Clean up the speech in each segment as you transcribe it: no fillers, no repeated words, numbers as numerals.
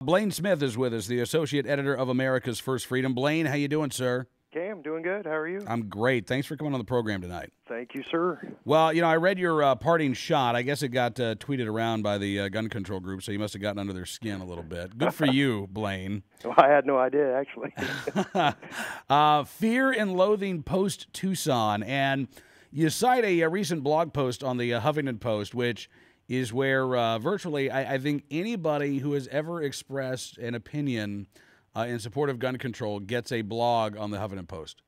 Blaine Smith is with us, the associate editor of America's First Freedom. Blaine, how you doing, sir? Cam, doing good. How are you? I'm great. Thanks for coming on the program tonight. Thank you, sir. Well, I read your parting shot. I guess it got tweeted around by the gun control group, so you must have gotten under their skin a little bit. Good for you, Blaine. Well, I had no idea, actually. Fear and loathing post-Tucson. And you cite a recent blog post on the Huffington Post, which is where virtually I think anybody who has ever expressed an opinion in support of gun control gets a blog on the Huffington Post.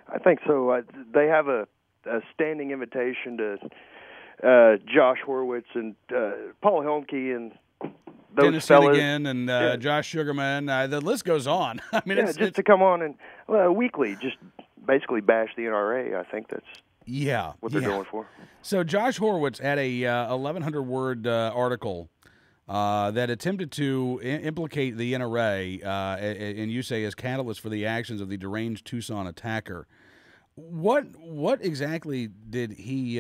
I think so. They have a standing invitation to Josh Horowitz and Paul Helmke and those Dennis fellas. Hennigan and Josh Sugarman. The list goes on. I mean, it's to come on and weekly, just basically bash the NRA. I think that's what they're going for. So Josh Horowitz had a 1,100-word article that attempted to implicate the NRA, and you say as catalyst for the actions of the deranged Tucson attacker. What exactly did he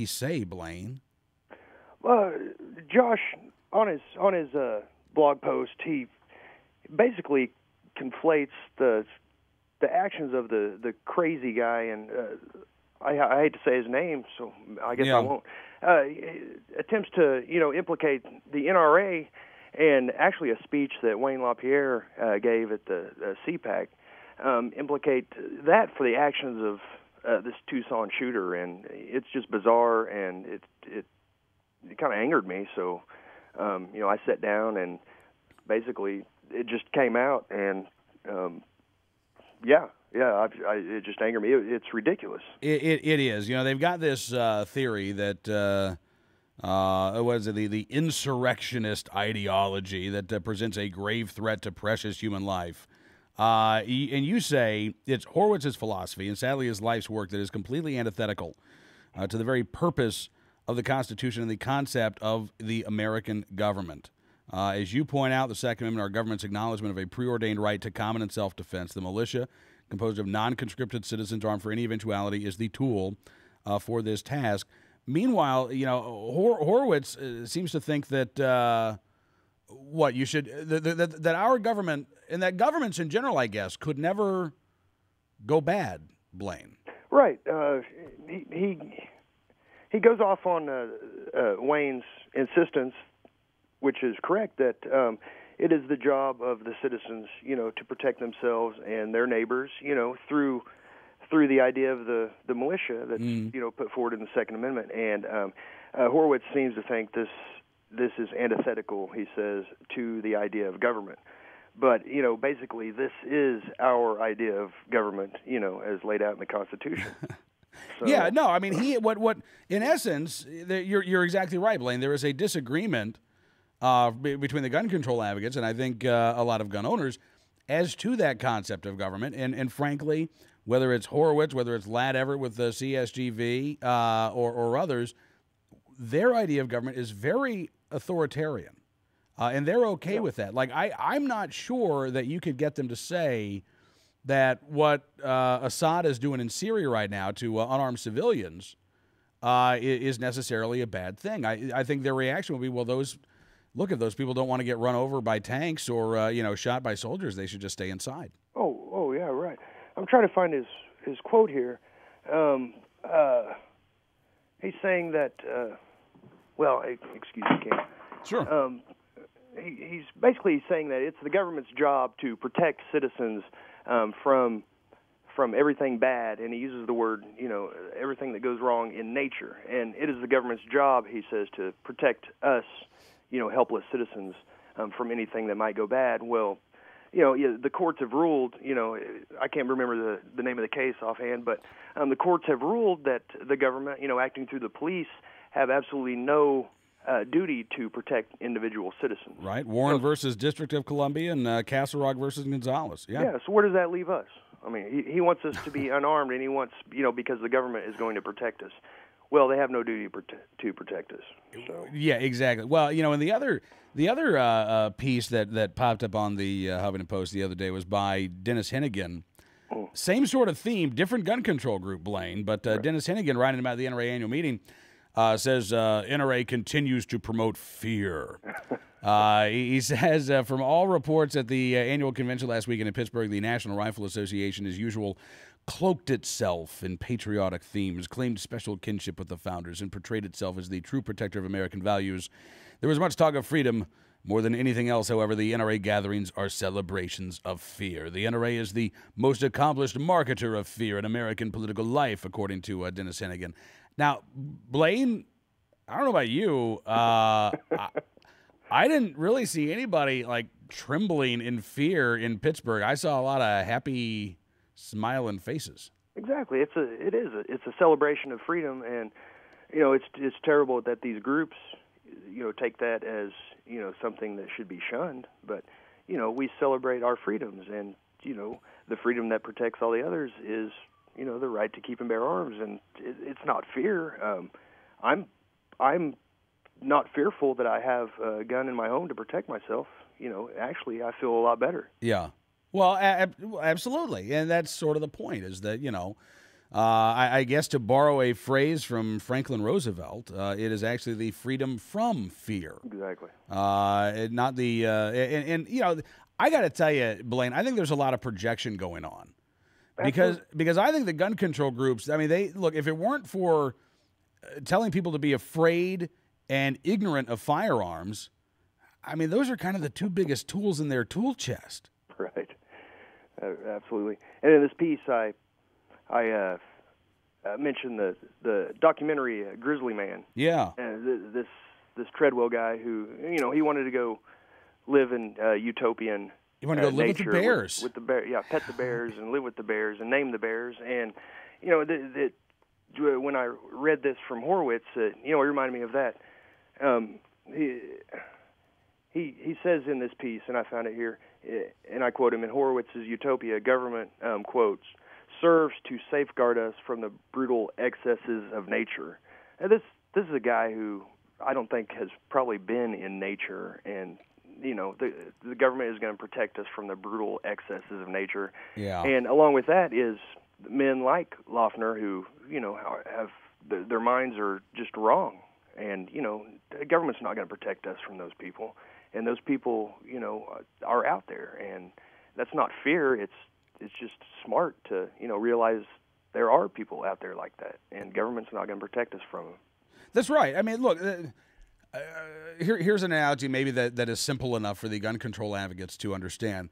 say, Blaine? Well, Josh, on his blog post, he basically conflates the actions of the crazy guy, and I hate to say his name, so I guess I won't. Attempts to implicate the NRA, and actually a speech that Wayne LaPierre gave at the CPAC, implicate that for the actions of this Tucson shooter, and it's just bizarre, and it kind of angered me. So I sat down and basically it just came out, and it just angered me. It's ridiculous. It is. They've got this theory that was the insurrectionist ideology that presents a grave threat to precious human life. And you say it's Horowitz's philosophy, and sadly his life's work, that is completely antithetical to the very purpose of the Constitution and the concept of the American government. As you point out, the Second Amendment, our government's acknowledgement of a preordained right to common and self-defense. The militia, composed of non-conscripted citizens armed for any eventuality, is the tool for this task. Meanwhile, Horowitz seems to think that that our government, and that governments in general, I guess, could never go bad, Blaine. Right. He goes off on Wayne's insistence, which is correct, that it is the job of the citizens, to protect themselves and their neighbors, through the idea of the militia that's put forward in the Second Amendment. And Horowitz seems to think this is antithetical, he says, to the idea of government. But basically, this is our idea of government, as laid out in the Constitution. So, yeah, no, I mean, what in essence, you're exactly right, Blaine. There is a disagreement between the gun control advocates and I think a lot of gun owners as to that concept of government. And frankly, whether it's Horowitz, whether it's Ladd Everett with the CSGV or others, their idea of government is very authoritarian, and they're okay with that. Like I'm not sure that you could get them to say that what Assad is doing in Syria right now to unarmed civilians is necessarily a bad thing. I think their reaction would be, well, those people don't want to get run over by tanks or shot by soldiers. They should just stay inside. Oh yeah, right. I'm trying to find his quote here. He's saying that. Excuse me, Ken. Sure. He's basically saying that it's the government's job to protect citizens from everything bad, and he uses the word, everything that goes wrong in nature. And it is the government's job, he says, to protect us, helpless citizens, from anything that might go bad. Well, the courts have ruled, I can't remember the name of the case offhand, but the courts have ruled that the government, acting through the police, have absolutely no duty to protect individual citizens. Right. Warren versus District of Columbia and Castle Rock versus Gonzales. Yeah. So where does that leave us? I mean, he wants us to be unarmed, and he wants, because the government is going to protect us. Well, they have no duty to protect us. So. Yeah, exactly. Well, and the other piece that popped up on the Huffington Post the other day was by Dennis Hennigan. Same sort of theme, different gun control group, Blaine, but right. Dennis Hennigan, writing about the NRA annual meeting, says NRA continues to promote fear. He says, from all reports at the annual convention last weekend in Pittsburgh, the National Rifle Association, as usual, cloaked itself in patriotic themes, claimed special kinship with the founders, and portrayed itself as the true protector of American values. There was much talk of freedom. More than anything else, however, the NRA gatherings are celebrations of fear. The NRA is the most accomplished marketer of fear in American political life, according to Dennis Hennigan. Now, Blaine, I don't know about you. I didn't really see anybody like trembling in fear in Pittsburgh. I saw a lot of happy, smiling faces. Exactly. It's a celebration of freedom, and it's terrible that these groups take that as something that should be shunned. But we celebrate our freedoms, and the freedom that protects all the others is the right to keep and bear arms, and it's not fear. I'm not fearful that I have a gun in my home to protect myself. Actually, I feel a lot better. Yeah. Well, absolutely, and that's sort of the point. Is that I guess to borrow a phrase from Franklin Roosevelt, it is actually the freedom from fear. Exactly. Not the I got to tell you, Blaine, I think there's a lot of projection going on. Because I think the gun control groups, I mean, if it weren't for telling people to be afraid and ignorant of firearms, I mean, those are kind of the two biggest tools in their tool chest. Right. Absolutely. And in this piece, I mentioned the documentary Grizzly Man. Yeah. And this Treadwell guy who, he wanted to go live in utopian. You want to go live with the bears? With the bear, yeah, pet the bears and live with the bears and name the bears. And when I read this from Horowitz, it reminded me of that. He says in this piece, and I found it here, and I quote him in Horowitz's Utopia: government, quotes, serves to safeguard us from the brutal excesses of nature. And this is a guy who I don't think has probably been in nature, and the government is going to protect us from the brutal excesses of nature. Yeah. And along with that is men like Loeffner who, have their minds are just wrong. And, the government's not going to protect us from those people. And those people, are out there. And that's not fear. It's just smart to, realize there are people out there like that. And government's not going to protect us from them. That's right. I mean, look, here's an analogy maybe that is simple enough for the gun control advocates to understand.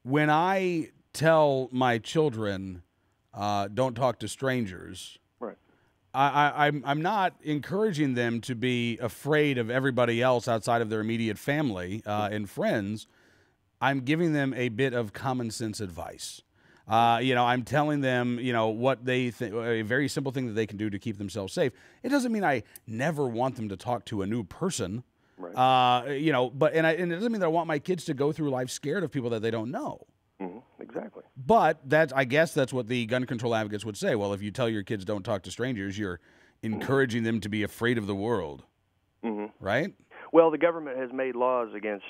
When I tell my children, don't talk to strangers, right? I'm not encouraging them to be afraid of everybody else outside of their immediate family and friends. I'm giving them a bit of common sense advice. I'm telling them, what they think, a very simple thing that they can do to keep themselves safe. It doesn't mean I never want them to talk to a new person, right. But it doesn't mean that I want my kids to go through life scared of people that they don't know. Mm-hmm. Exactly. But I guess that's what the gun control advocates would say. Well, if you tell your kids don't talk to strangers, you're encouraging them to be afraid of the world, right? Well, the government has made laws against,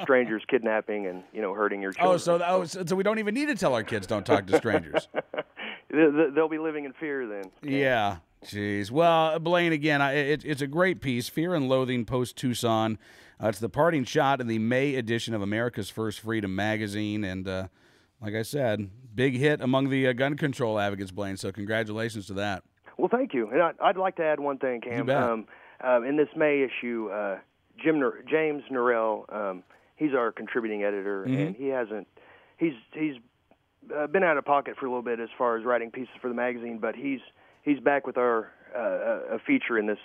strangers kidnapping and, hurting your children. So we don't even need to tell our kids don't talk to strangers. They'll be living in fear then. Yeah. Jeez. Well, Blaine, again, it's a great piece, Fear and Loathing Post-Tucson. It's the parting shot in the May edition of America's First Freedom magazine. And like I said, big hit among the gun control advocates, Blaine. So congratulations to that. Well, thank you. And I'd like to add one thing, Cam. You bet. In this May issue, James Norrell, he's our contributing editor, and he's been out of pocket for a little bit as far as writing pieces for the magazine, but he's back with our a feature in this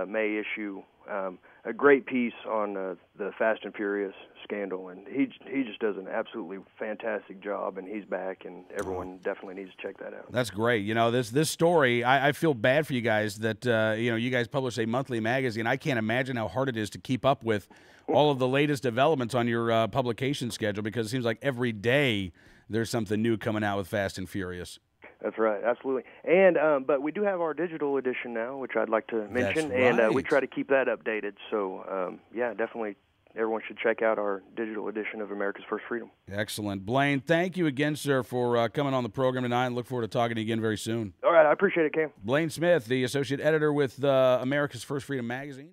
May issue, a great piece on the Fast and Furious scandal, and he just does an absolutely fantastic job, and he's back, and everyone definitely needs to check that out. That's great. This story, I feel bad for you guys that you guys publish a monthly magazine. I can't imagine how hard it is to keep up with all of the latest developments on your publication schedule, because it seems like every day there's something new coming out with Fast and Furious. That's right, absolutely. And but we do have our digital edition now, which I'd like to mention, That's right. And we try to keep that updated. So definitely, everyone should check out our digital edition of America's First Freedom. Excellent, Blaine. Thank you again, sir, for coming on the program tonight. And look forward to talking to you again very soon. All right, I appreciate it, Cam. Blaine Smith, the associate editor with America's First Freedom magazine.